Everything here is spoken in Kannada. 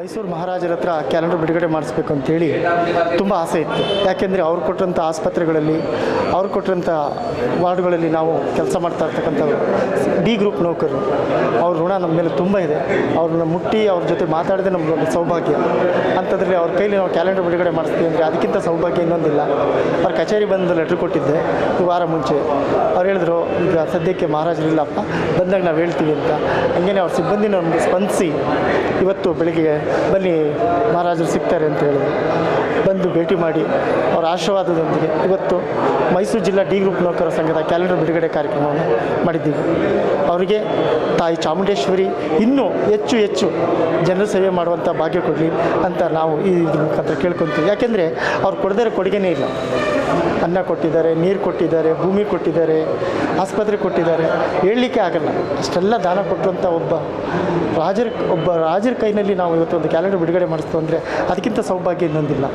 ಮೈಸೂರು ಮಹಾರಾಜರ ಹತ್ರ ಕ್ಯಾಲೆಂಡರ್ ಬಿಡುಗಡೆ ಮಾಡಿಸ್ಬೇಕು ಅಂತೇಳಿ ತುಂಬ ಆಸೆ ಇತ್ತು. ಯಾಕೆಂದರೆ ಅವ್ರು ಕೊಟ್ಟಂಥ ಆಸ್ಪತ್ರೆಗಳಲ್ಲಿ, ಅವ್ರು ಕೊಟ್ಟಂಥ ವಾರ್ಡ್ಗಳಲ್ಲಿ ನಾವು ಕೆಲಸ ಮಾಡ್ತಾ ಇರ್ತಕ್ಕಂಥವ್ರು ಡಿ ಗ್ರೂಪ್ ನೌಕರರು. ಅವ್ರ ಋಣ ನಮ್ಮ ಮೇಲೆ ತುಂಬ ಇದೆ. ಅವ್ರನ್ನ ಮುಟ್ಟಿ ಅವ್ರ ಜೊತೆ ಮಾತಾಡಿದ್ರೆ ನಮಗೊಂದು ಸೌಭಾಗ್ಯ. ಅಂಥದ್ರಲ್ಲಿ ಅವ್ರ ಕೈಲಿ ನಾವು ಕ್ಯಾಲೆಂಡರ್ ಬಿಡುಗಡೆ ಮಾಡಿಸ್ತೀವಿ ಅಂದರೆ ಅದಕ್ಕಿಂತ ಸೌಭಾಗ್ಯ ಇನ್ನೊಂದಿಲ್ಲ. ಅವ್ರ ಕಚೇರಿ ಬಂದು ಲೆಟ್ರ್ ಕೊಟ್ಟಿದ್ದೆ ವಾರ ಮುಂಚೆ. ಅವ್ರು ಹೇಳಿದ್ರು, ಈಗ ಸದ್ಯಕ್ಕೆ ಮಹಾರಾಜರಿಲ್ಲಪ್ಪ, ಬಂದಾಗ ನಾವು ಹೇಳ್ತೀವಿ ಅಂತ. ಹಂಗೇ ಅವ್ರ ಸಿಬ್ಬಂದಿ ನಮಗೆ ಸ್ಪಂದಿಸಿ ಇವತ್ತು ಬೆಳಿಗ್ಗೆ ಬನ್ನಿ ಮಹಾರಾಜರು ಸಿಗ್ತಾರೆ ಅಂತ ಹೇಳಿದ್ರು. ಬಂದು ಭೇಟಿ ಮಾಡಿ ಅವರ ಆಶೀರ್ವಾದದೊಂದಿಗೆ ಇವತ್ತು ಮೈಸೂರು ಜಿಲ್ಲಾ ಡಿ ಗ್ರೂಪ್ ನೌಕರರ ಸಂಘದ ಕ್ಯಾಲೆಂಡರ್ ಬಿಡುಗಡೆ ಕಾರ್ಯಕ್ರಮವನ್ನು ಮಾಡಿದ್ದೀವಿ. ಅವರಿಗೆ ತಾಯಿ ಚಾಮುಂಡೇಶ್ವರಿ ಇನ್ನೂ ಹೆಚ್ಚು ಹೆಚ್ಚು ಜನರ ಸೇವೆ ಮಾಡುವಂಥ ಭಾಗ್ಯ ಕೊಡಲಿ ಅಂತ ನಾವು ಈ ಮುಖಾಂತರ ಕೇಳ್ಕೊತೀವಿ. ಯಾಕೆಂದರೆ ಅವ್ರು ಕೊಡದೇ ಕೊಡುಗೆನೇ ಇಲ್ಲ. ಅನ್ನ ಕೊಟ್ಟಿದ್ದಾರೆ, ನೀರು ಕೊಟ್ಟಿದ್ದಾರೆ, ಭೂಮಿ ಕೊಟ್ಟಿದ್ದಾರೆ, ಆಸ್ಪತ್ರೆ ಕೊಟ್ಟಿದ್ದಾರೆ, ಹೇಳಲಿಕ್ಕೆ ಆಗಲ್ಲ. ಅಷ್ಟೆಲ್ಲ ದಾನ ಕೊಟ್ಟಂಥ ಒಬ್ಬ ರಾಜರ ಕೈನಲ್ಲಿ ನಾವು ಇವತ್ತು ಒಂದು ಕ್ಯಾಲೆಂಡರ್ ಬಿಡುಗಡೆ ಮಾಡಿಸ್ತು ಅಂದರೆ ಅದಕ್ಕಿಂತ ಸೌಭಾಗ್ಯ ಇನ್ನೊಂದಿಲ್ಲ.